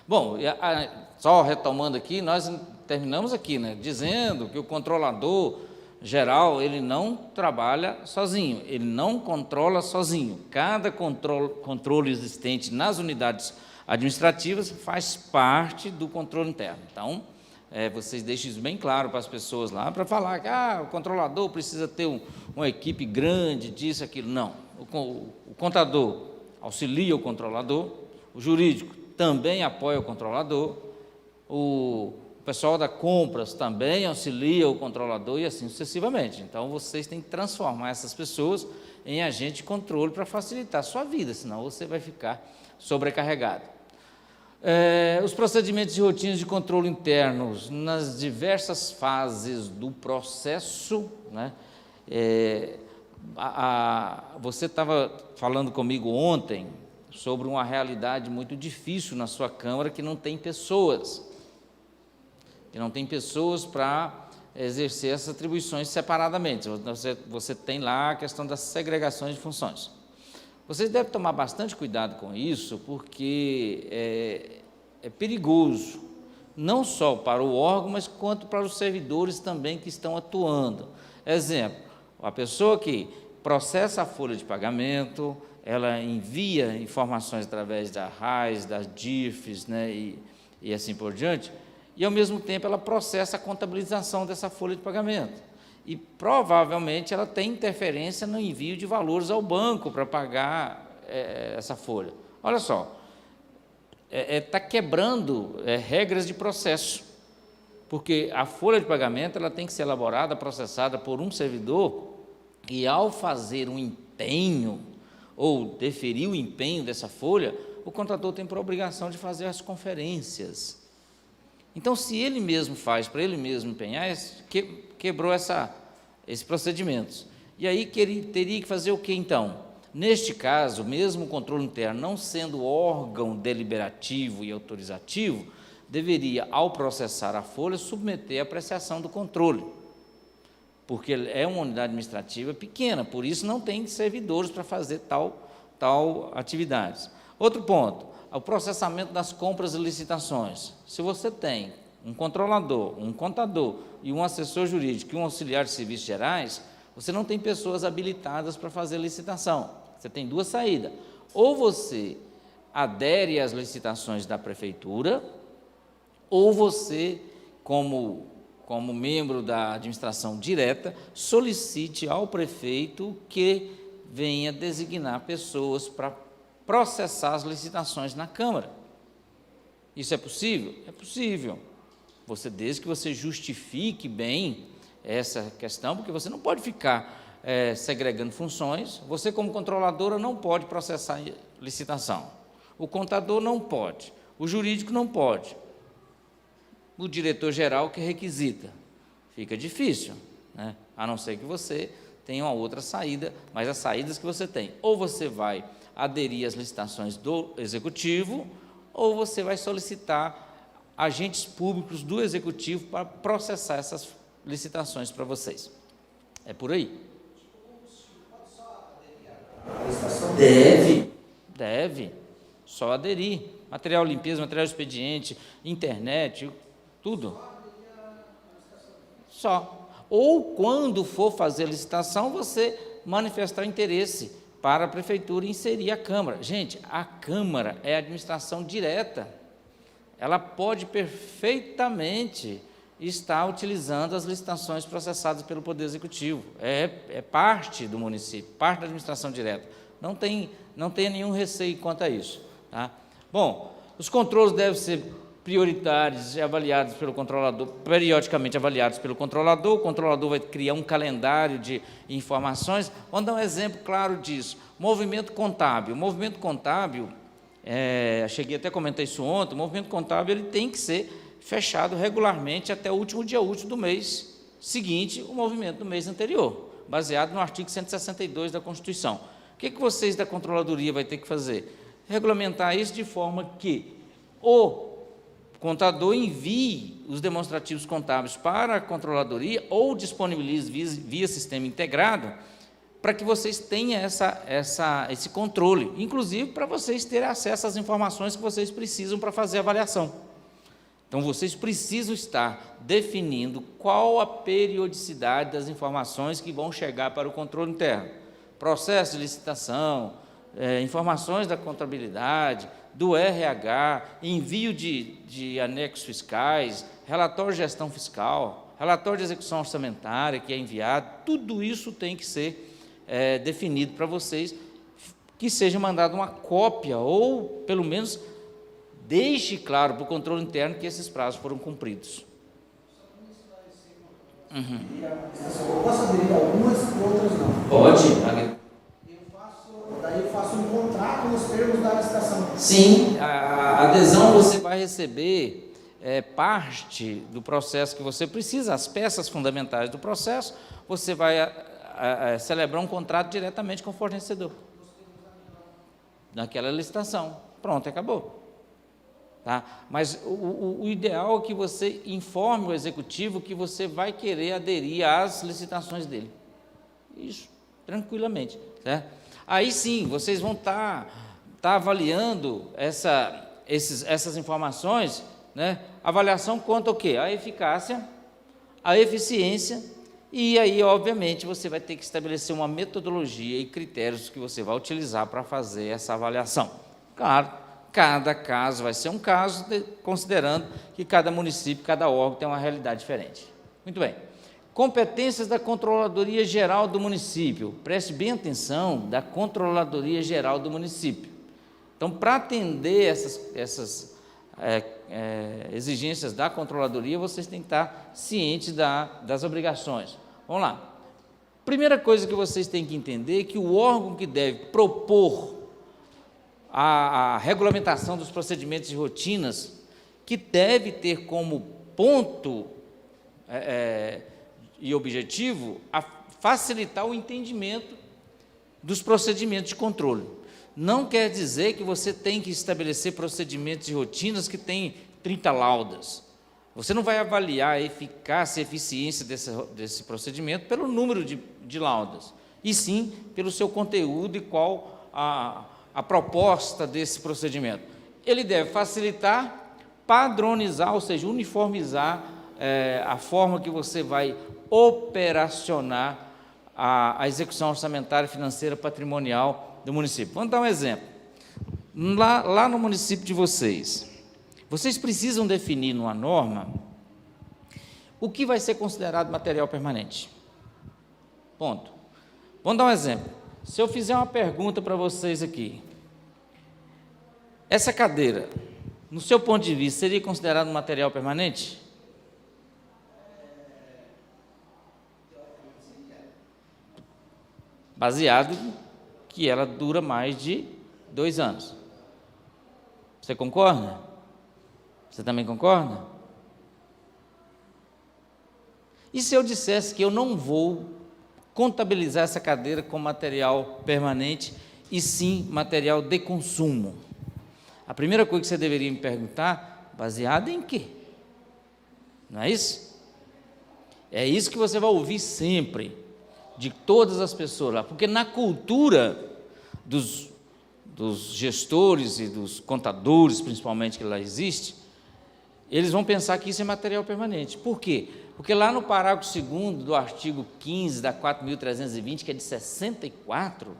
Bom, só retomando aqui, nós terminamos aqui, né, dizendo que o controlador geral, ele não trabalha sozinho, ele não controla sozinho. Cada controle existente nas unidades administrativas faz parte do controle interno. Então, vocês deixem isso bem claro para as pessoas lá, para falar que o controlador precisa ter uma equipe grande, disso, aquilo. Não. O contador auxilia o controlador, o jurídico também apoia o controlador, o pessoal da compras também auxilia o controlador e assim sucessivamente. Então, vocês têm que transformar essas pessoas em agente de controle para facilitar a sua vida, senão você vai ficar sobrecarregado. Os procedimentos e rotinas de controle internos nas diversas fases do processo, né? Você estava falando comigo ontem sobre uma realidade muito difícil na sua Câmara, que não tem pessoas, para exercer essas atribuições separadamente. Você tem lá a questão das segregações de funções. Vocês devem tomar bastante cuidado com isso, porque é perigoso, não só para o órgão, mas quanto para os servidores também que estão atuando. Exemplo, a pessoa que processa a folha de pagamento, ela envia informações através da RAIS, das DIRFs, né, e assim por diante, e, ao mesmo tempo, ela processa a contabilização dessa folha de pagamento. E, provavelmente, ela tem interferência no envio de valores ao banco para pagar essa folha. Olha só, está quebrando regras de processo, porque a folha de pagamento ela tem que ser elaborada, processada por um servidor, e, ao fazer um empenho, ou deferir o empenho dessa folha, o contador tem por obrigação de fazer as conferências. Então, se ele mesmo faz, para ele mesmo empenhar, quebrou esses procedimentos. E aí teria que fazer o que então? Neste caso, mesmo o controle interno não sendo órgão deliberativo e autorizativo, deveria, ao processar a folha, submeter à apreciação do controle, porque é uma unidade administrativa pequena, por isso não tem servidores para fazer tal atividades. Outro ponto, o processamento das compras e licitações. Se você tem um controlador, um contador e um assessor jurídico e um auxiliar de serviços gerais, você não tem pessoas habilitadas para fazer licitação. Você tem duas saídas. Ou você adere às licitações da prefeitura, ou você, como membro da administração direta, solicite ao prefeito que venha designar pessoas para processar as licitações na Câmara. Isso é possível? É possível. Desde que você justifique bem essa questão, porque você não pode ficar segregando funções. Você, como controladora, não pode processar licitação. O contador não pode. O jurídico não pode. O diretor-geral que requisita. Fica difícil, né? A não ser que você tenha uma outra saída, mas as saídas que você tem, ou você vai aderir às licitações do Executivo, ou você vai solicitar agentes públicos do Executivo para processar essas licitações para vocês. É por aí. Deve, só aderir. Material limpeza, material expediente, internet, tudo. Só. Ou, quando for fazer a licitação, você manifestar interesse para a prefeitura inserir a Câmara. Gente, a Câmara é a administração direta. Ela pode perfeitamente estar utilizando as licitações processadas pelo Poder Executivo. É parte do município, parte da administração direta. Não tem nenhum receio quanto a isso. Tá? Bom, os controles devem ser prioritários e avaliados pelo controlador, periodicamente avaliados pelo controlador. O controlador vai criar um calendário de informações. Vamos dar um exemplo claro disso. Movimento contábil. O movimento contábil, cheguei até a comentar isso ontem, o movimento contábil ele tem que ser fechado regularmente até o último dia útil do mês seguinte, o movimento do mês anterior, baseado no artigo 162 da Constituição. O que vocês da Controladoria vai ter que fazer? Regulamentar isso de forma que o contador envie os demonstrativos contábeis para a Controladoria ou disponibilize via sistema integrado para que vocês tenham esse controle, inclusive para vocês terem acesso às informações que vocês precisam para fazer a avaliação. Então, vocês precisam estar definindo qual a periodicidade das informações que vão chegar para o controle interno. Processo de licitação, informações da contabilidade, do RH, envio de anexos fiscais, relatório de gestão fiscal, relatório de execução orçamentária que é enviado, tudo isso tem que ser definido para vocês, que seja mandada uma cópia, ou pelo menos deixe claro para o controle interno que esses prazos foram cumpridos. Eu posso aderir a algumas, outras não. Pode. Daí eu faço um contrato nos termos da licitação. Sim, a adesão você vai receber parte do processo que você precisa, as peças fundamentais do processo, você vai celebrar um contrato diretamente com o fornecedor, naquela licitação. Pronto, acabou. Tá? Mas o ideal é que você informe o executivo que você vai querer aderir às licitações dele. Isso, tranquilamente. Certo? Aí sim, vocês vão estar avaliando essas informações, né? Avaliação quanto ao quê? A eficácia, a eficiência, e aí, obviamente, você vai ter que estabelecer uma metodologia e critérios que você vai utilizar para fazer essa avaliação. Claro, cada caso vai ser um caso, considerando que cada município, cada órgão tem uma realidade diferente. Muito bem. Competências da Controladoria Geral do município. Preste bem atenção, da Controladoria Geral do município. Então, para atender essas exigências da Controladoria, vocês têm que estar cientes das obrigações. Vamos lá. Primeira coisa que vocês têm que entender é que o órgão que deve propor a regulamentação dos procedimentos e rotinas, que deve ter como ponto e objetivo a facilitar o entendimento dos procedimentos de controle. Não quer dizer que você tem que estabelecer procedimentos e rotinas que têm 30 laudas. Você não vai avaliar a eficácia e eficiência desse procedimento pelo número de laudas, e sim pelo seu conteúdo e qual a proposta desse procedimento. Ele deve facilitar, padronizar, ou seja, uniformizar a forma que você vai operacionar a execução orçamentária, financeira, patrimonial do município. Vamos dar um exemplo. Lá no município de vocês precisam definir numa norma o que vai ser considerado material permanente. Ponto. Vamos dar um exemplo. Se eu fizer uma pergunta para vocês aqui, essa cadeira, no seu ponto de vista, seria considerado material permanente? Baseado que ela dura mais de 2 anos. Você concorda? Você também concorda? E se eu dissesse que eu não vou contabilizar essa cadeira como material permanente, e sim material de consumo? A primeira coisa que você deveria me perguntar, baseado em quê? Não é isso? É isso que você vai ouvir sempre, de todas as pessoas lá, porque na cultura dos gestores e dos contadores, principalmente, que lá existe, eles vão pensar que isso é material permanente. Por quê? Porque lá no parágrafo 2º do artigo 15 da 4.320, que é de 64,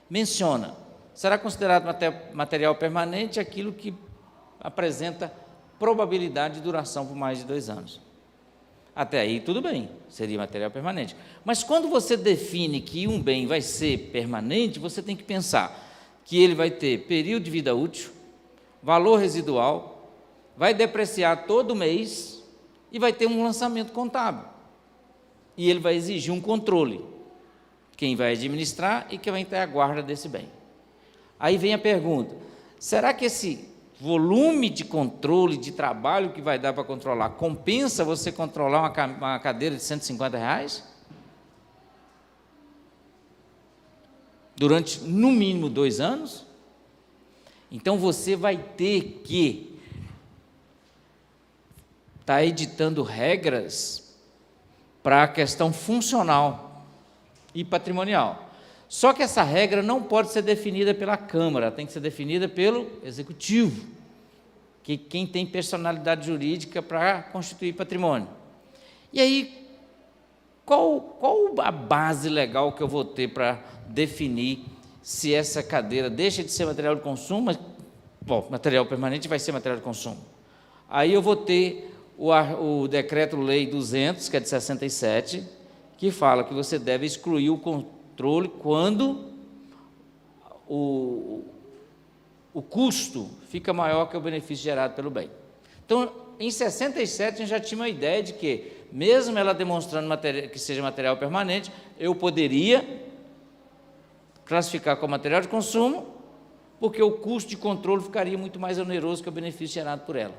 menciona, será considerado material permanente aquilo que apresenta probabilidade de duração por mais de 2 anos. Até aí tudo bem, seria material permanente. Mas quando você define que um bem vai ser permanente, você tem que pensar que ele vai ter período de vida útil, valor residual, vai depreciar todo mês e vai ter um lançamento contábil. E ele vai exigir um controle, quem vai administrar e quem vai ter a guarda desse bem. Aí vem a pergunta, será que esse volume de controle, de trabalho que vai dar para controlar, compensa você controlar uma cadeira de R$150? Durante, no mínimo, 2 anos? Então, você vai ter que estar editando regras para a questão funcional e patrimonial. Só que essa regra não pode ser definida pela Câmara, tem que ser definida pelo Executivo, que quem tem personalidade jurídica para constituir patrimônio. E aí, qual a base legal que eu vou ter para definir se essa cadeira deixa de ser material de consumo, mas, bom, material permanente vai ser material de consumo. Aí eu vou ter o Decreto-Lei 200, que é de 67, que fala que você deve excluir o controle quando o custo fica maior que o benefício gerado pelo bem. Então, em 67, a gente já tinha uma ideia de que, mesmo ela demonstrando que seja material permanente, eu poderia classificar como material de consumo, porque o custo de controle ficaria muito mais oneroso que o benefício gerado por ela.